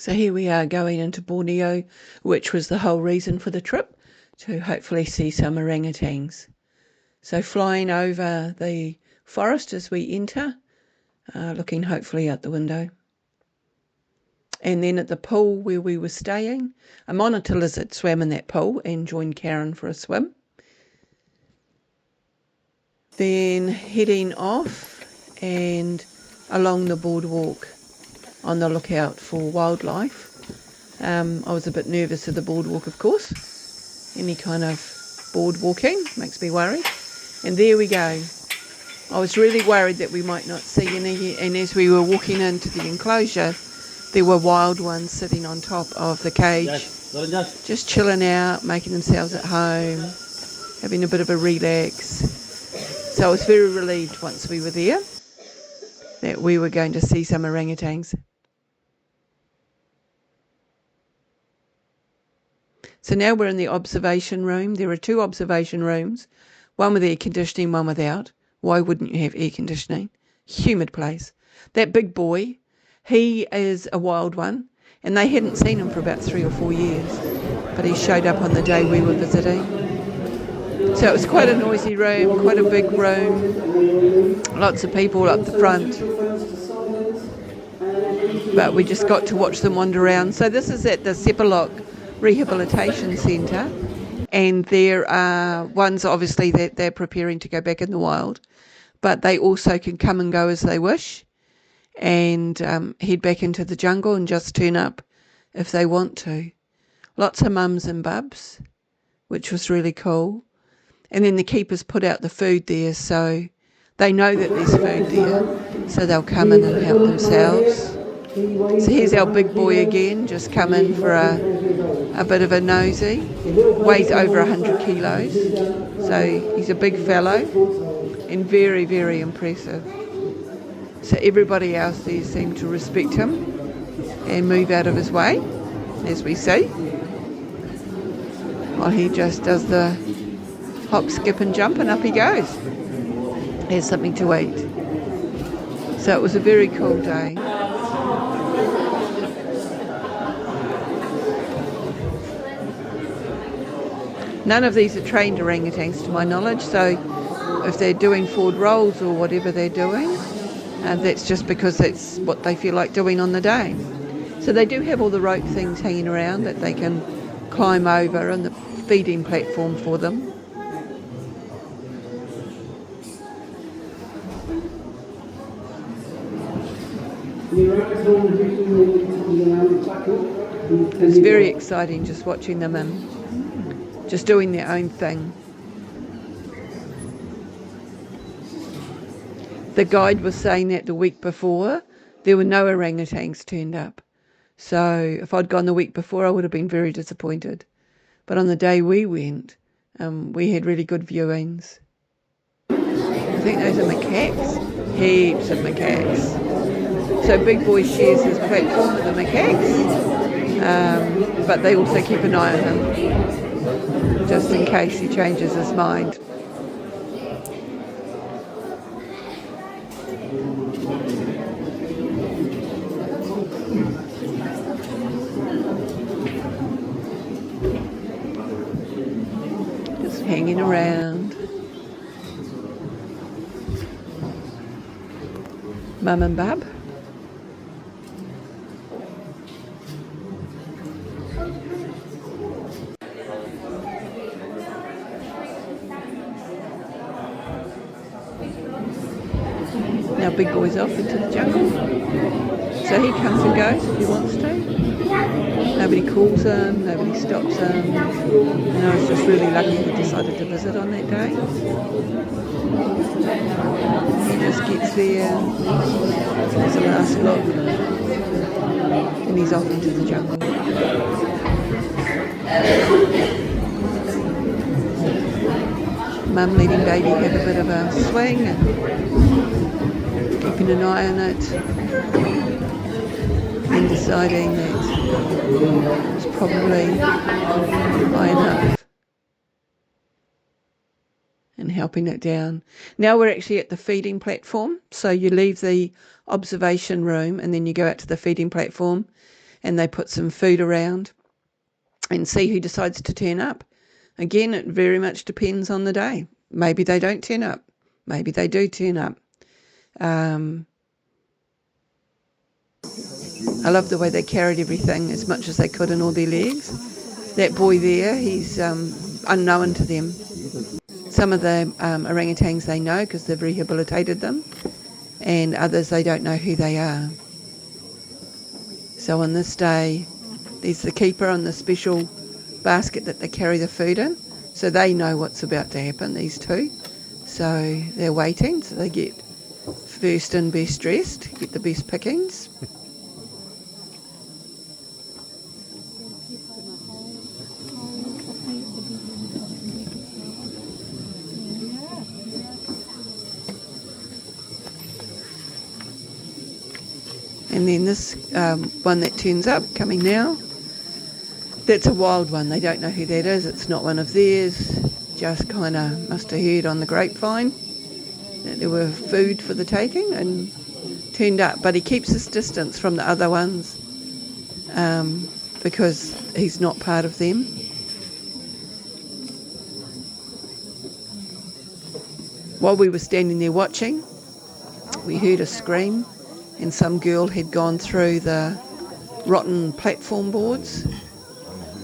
So here we are going into Borneo, which was the whole reason for the trip, to hopefully see some orangutans. So flying over the forest as we enter, looking hopefully out the window. And then at the pool where we were staying, a monitor lizard swam in that pool and joined Karen for a swim. Then heading off and along the boardwalk on the lookout for wildlife. I was a bit nervous of the boardwalk, of course. Any kind of board walking makes me worried. And there we go. I was really worried that we might not see any, and as we were walking into the enclosure, there were wild ones sitting on top of the cage, just chilling out, making themselves at home, having a bit of a relax. So I was very relieved once we were there that we were going to see some orangutans. So now we're in the observation room. There are two observation rooms, one with air conditioning, one without. Why wouldn't you have air conditioning? Humid place. That big boy, he is a wild one, and they hadn't seen him for about 3 or 4 years, but he showed up on the day we were visiting. So it was quite a noisy room, quite a big room, lots of people up the front, but we just got to watch them wander around. So this is at the Sepalok Rehabilitation Centre, and there are ones obviously that they're preparing to go back in the wild, but they also can come and go as they wish and head back into the jungle and just turn up if they want to. Lots of mums and bubs, which was really cool. And then the keepers put out the food there, so they know that there's food there, so they'll come in and help themselves. So here's our big boy again, just come in for a bit of a nosy. Weighs over 100 kilos, so he's a big fellow and very, very impressive. So everybody else there seemed to respect him and move out of his way, as we see, while he just does the hop, skip and jump, and up he goes. Has something to eat. So it was a very cool day. None of these are trained orangutans to my knowledge, so if they're doing forward rolls or whatever they're doing, that's just because that's what they feel like doing on the day. So they do have all the rope things hanging around that they can climb over, and the feeding platform for them. It's very exciting just watching them and just doing their own thing. The guide was saying that the week before there were no orangutans turned up. So if I'd gone the week before, I would have been very disappointed. But on the day we went, we had really good viewings. I think those are macaques. Heaps of macaques. So Big Boy shares his platform with the macaques, but they also keep an eye on him, just in case he changes his mind. Just hanging around. Mum and Bub. Now Big Boy's off into the jungle, so he comes and goes if he wants to. Nobody calls him, nobody stops him. And I was just really lucky he decided to visit on that day. He just gets there, has a last look, and he's off into the jungle. Mum letting baby have a bit of a swing and keeping an eye on it, and deciding that it's probably high enough and helping it down. Now we're actually at the feeding platform, so you leave the observation room and then you go out to the feeding platform, and they put some food around and see who decides to turn up. Again, it very much depends on the day. Maybe they don't turn up. Maybe they do turn up. I love the way they carried everything as much as they could in all their legs. That boy there, he's unknown to them. Some of the orangutans they know because they've rehabilitated them, and others they don't know who they are. So on this day, there's the keeper on the special basket that they carry the food in, so they know what's about to happen, these two. So they're waiting, so they get first and best dressed, get the best pickings. And then this one that turns up, coming now, that's a wild one. They don't know who that is. It's not one of theirs. Just kind of must have heard on the grapevine that there were food for the taking and turned up. But he keeps his distance from the other ones because he's not part of them. While we were standing there watching, we heard a scream, and some girl had gone through the rotten platform boards.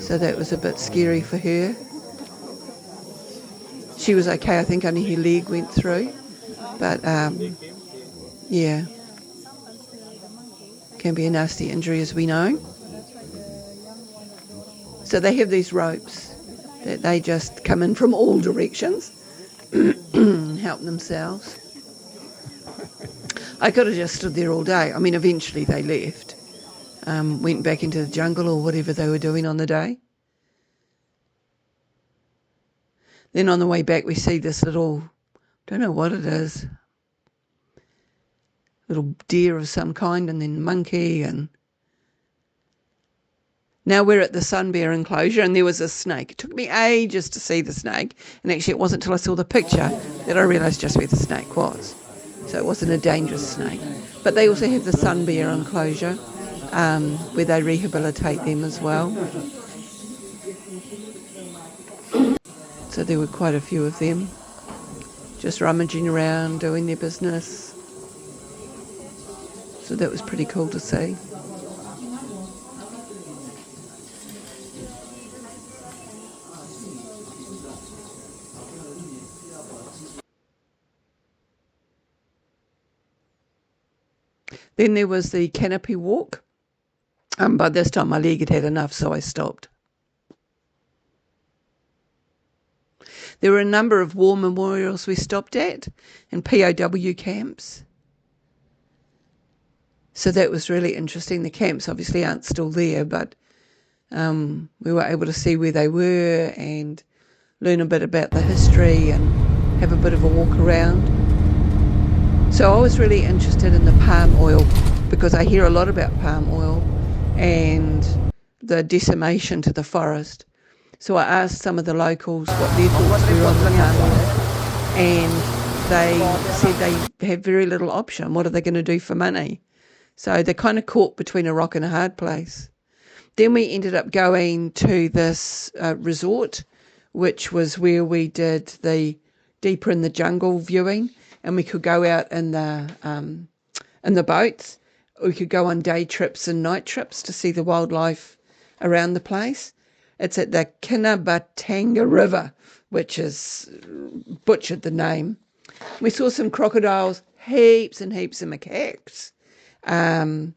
So that was a bit scary for her. She was okay, I think only her leg went through. But, yeah, can be a nasty injury, as we know. So they have these ropes that they just come in from all directions and help themselves. I could have just stood there all day. I mean, eventually they left. Went back into the jungle or whatever they were doing on the day. Then on the way back we see this little, don't know what it is, little deer of some kind, and then monkey, and now we're at the sun bear enclosure, and there was a snake. It took me ages to see the snake, and actually it wasn't until I saw the picture that I realised just where the snake was. So it wasn't a dangerous snake. But they also have the sun bear enclosure, where they rehabilitate them as well. So there were quite a few of them, just rummaging around, doing their business. So that was pretty cool to see. Then there was the canopy walk. By this time my leg had had enough, so I stopped. There were a number of war memorials we stopped at and POW camps. So that was really interesting. The camps obviously aren't still there, but we were able to see where they were and learn a bit about the history and have a bit of a walk around. So I was really interested in the palm oil because I hear a lot about palm oil and the decimation to the forest. So I asked some of the locals what their thoughts were on the palm oil, and they said they have very little option. What are they going to do for money? So they're kind of caught between a rock and a hard place. Then we ended up going to this resort, which was where we did the deeper in the jungle viewing, and we could go out in the boats. We could go on day trips and night trips to see the wildlife around the place. It's at the Kinabatanga River, which is butchered the name. We saw some crocodiles, heaps and heaps of macaques. And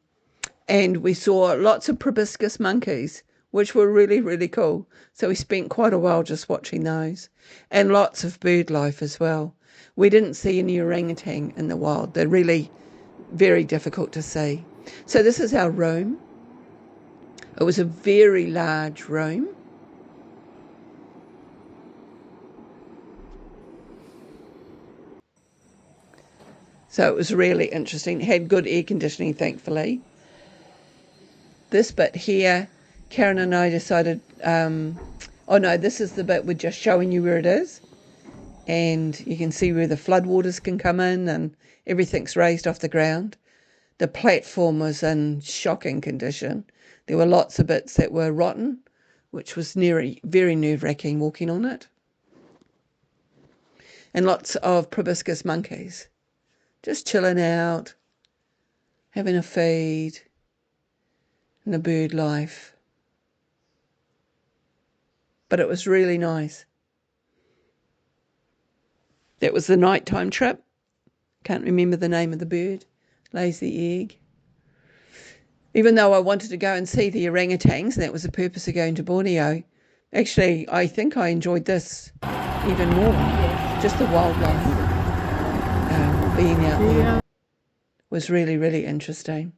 we saw lots of proboscis monkeys, which were really, really cool. So we spent quite a while just watching those. And lots of bird life as well. We didn't see any orangutan in the wild. They're really very difficult to see. So this is our room. It was a very large room. So it was really interesting. It had good air conditioning, thankfully. This bit here, Karen and I decided, this is the bit we're just showing you where it is. And you can see where the floodwaters can come in and everything's raised off the ground. The platform was in shocking condition. There were lots of bits that were rotten, which was very nerve-wracking walking on it. And lots of proboscis monkeys just chilling out, having a feed, and the bird life. But it was really nice. That was the nighttime trip. Can't remember the name of the bird. Lays the egg. Even though I wanted to go and see the orangutans, and that was the purpose of going to Borneo, actually, I think I enjoyed this even more. Just the wildlife, being out there was really, really interesting.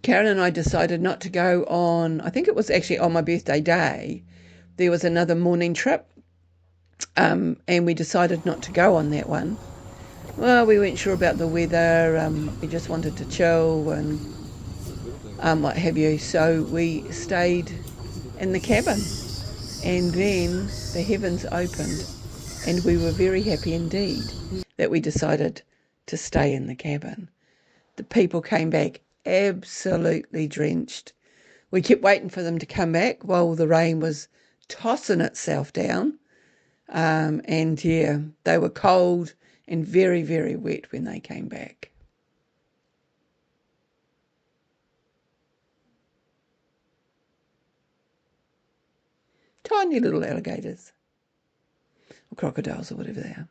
Karen and I decided not to go on, I think it was actually on my birthday day. There was another morning trip, and we decided not to go on that one. Well, we weren't sure about the weather. We just wanted to chill and what have you. So we stayed in the cabin, and then the heavens opened, and we were very happy indeed that we decided to stay in the cabin. The people came back absolutely drenched. We kept waiting for them to come back while the rain was tossing itself down. And yeah, they were cold and very, very wet when they came back. Tiny little alligators, or crocodiles, or whatever they are.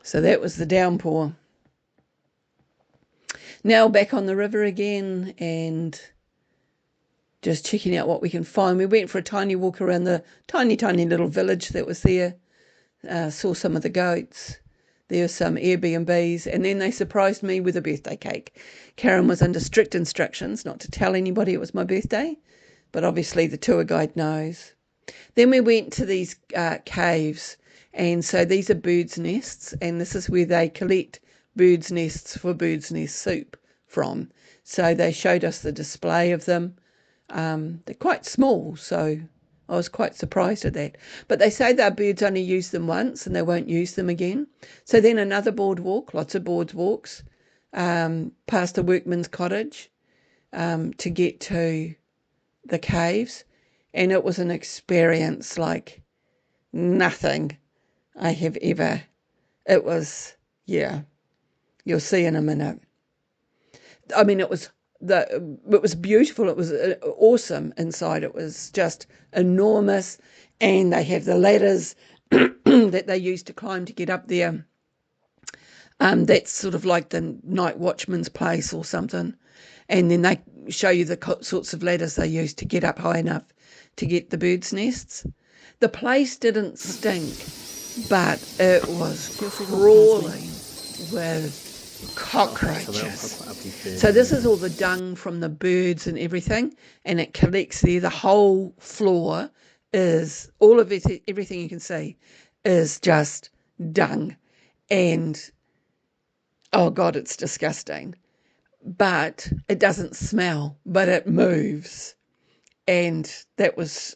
So that was the downpour. Now back on the river again and just checking out what we can find. We went for a tiny walk around the tiny little village that was there. Saw some of the goats. There were some Airbnbs, and then they surprised me with a birthday cake. Karen was under strict instructions not to tell anybody it was my birthday, but obviously the tour guide knows. Then we went to these caves, and so these are birds' nests, and this is where they collect birds' nests for birds' nest soup from. So they showed us the display of them. They're quite small, so I was quite surprised at that. But they say that birds only use them once and they won't use them again. So then another boardwalk, lots of boardwalks, past a workman's cottage to get to the caves. And it was an experience like nothing I have ever. It was, yeah, you'll see in a minute. I mean, it was beautiful. It was awesome inside. It was just enormous, and they have the ladders that they use to climb to get up there. That's sort of like the night watchman's place or something, and then they show you the sorts of ladders they use to get up high enough to get the birds' nests. The place didn't stink, but it was crawling with cockroaches. So this is all the dung from the birds and everything, and it collects there. The whole floor is, all of it, everything you can see is just dung, and oh God, it's disgusting. But it doesn't smell, but it moves, and that was,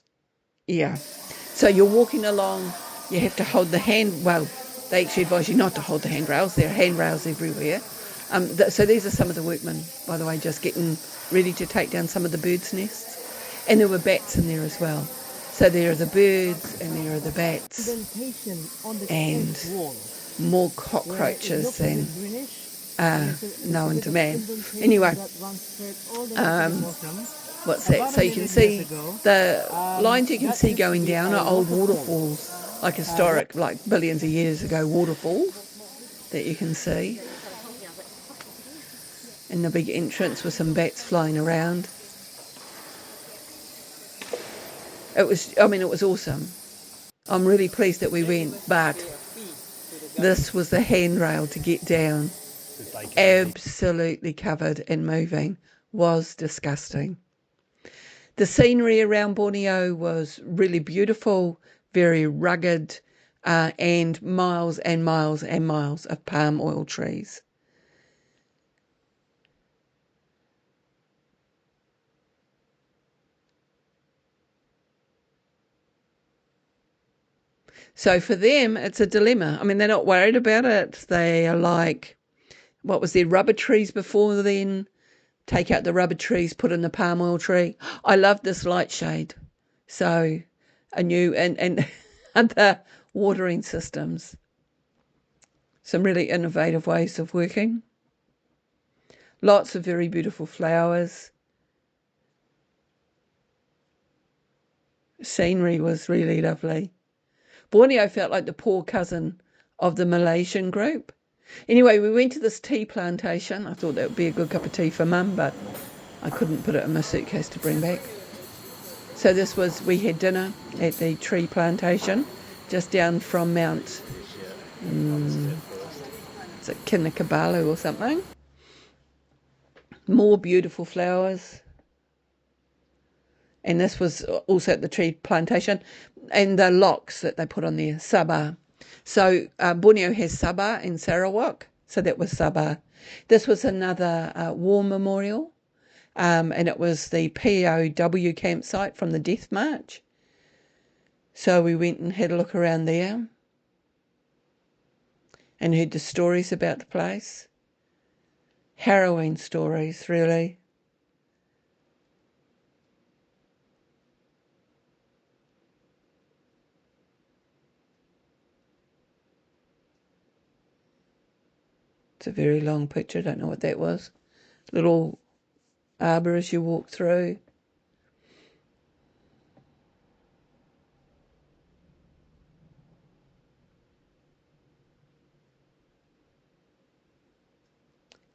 yeah. So you're walking along, you have to hold the hand, well, they actually advise you not to hold the handrails. There are handrails everywhere. So these are some of the workmen, by the way, just getting ready to take down some of the birds' nests. And there were bats in there as well. So there are the birds and there are the bats and more cockroaches than known to man. Anyway, what's that? So you can see the lines you can see going down are old waterfalls, like historic, like billions of years ago waterfalls that you can see. And the big entrance with some bats flying around. It was awesome. I'm really pleased that we went, but this was the handrail to get down. absolutely covered and moving, was disgusting. The scenery around Borneo was really beautiful, very rugged, and miles and miles and miles of palm oil trees. So for them, it's a dilemma. I mean, they're not worried about it. They are like, what was there, rubber trees before then? Take out the rubber trees, put in the palm oil tree. I love this light shade. So a new and other watering systems. Some really innovative ways of working. Lots of very beautiful flowers. Scenery was really lovely. Borneo felt like the poor cousin of the Malaysian group. Anyway, we went to this tea plantation. I thought that would be a good cup of tea for Mum, but I couldn't put it in my suitcase to bring back. So we had dinner at the tree plantation just down from Mount, is it Kinabalu or something? More beautiful flowers. And this was also at the tree plantation, and the locks that they put on there, Sabah. So Borneo has Sabah and Sarawak, so that was Sabah. This was another war memorial, and it was the POW campsite from the Death March. So we went and had a look around there and heard the stories about the place. Harrowing stories, really. It's a very long picture. I don't know what that was. Little arbour as you walk through.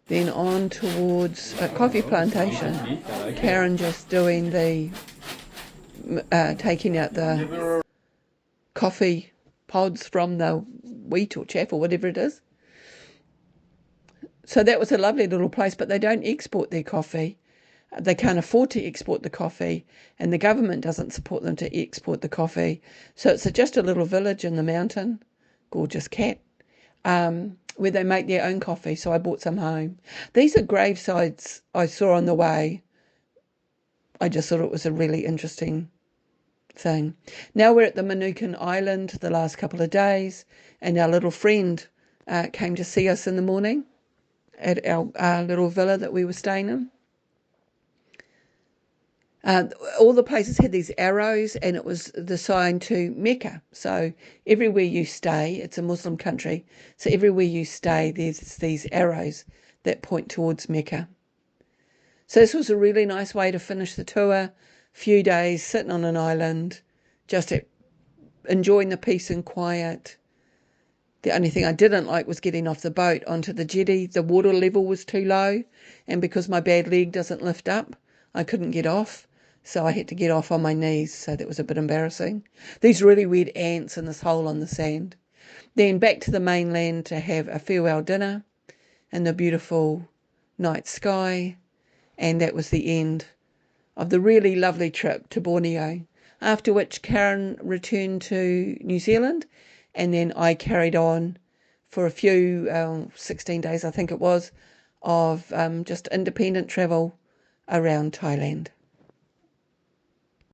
Then on towards a coffee plantation. Karen just doing the, taking out the coffee pods from the wheat or chaff or whatever it is. So that was a lovely little place, but they don't export their coffee. They can't afford to export the coffee, and the government doesn't support them to export the coffee. So it's just a little village in the mountain, gorgeous cat, where they make their own coffee. So I brought some home. These are gravesites I saw on the way. I just thought it was a really interesting thing. Now we're at the Manukan Island the last couple of days, and our little friend came to see us in the morning at our little villa that we were staying in. All the places had these arrows, and it was the sign to Mecca. So everywhere you stay, it's a Muslim country, so everywhere you stay, there's these arrows that point towards Mecca. So this was a really nice way to finish the tour. Few days sitting on an island, just enjoying the peace and quiet. The only thing I didn't like was getting off the boat onto the jetty. The water level was too low, and because my bad leg doesn't lift up, I couldn't get off. So I had to get off on my knees, so that was a bit embarrassing. These really weird ants in this hole on the sand. Then back to the mainland to have a farewell dinner in the beautiful night sky, and that was the end of the really lovely trip to Borneo. After which Karen returned to New Zealand, and then I carried on for a few, 16 days I think it was, of just independent travel around Thailand.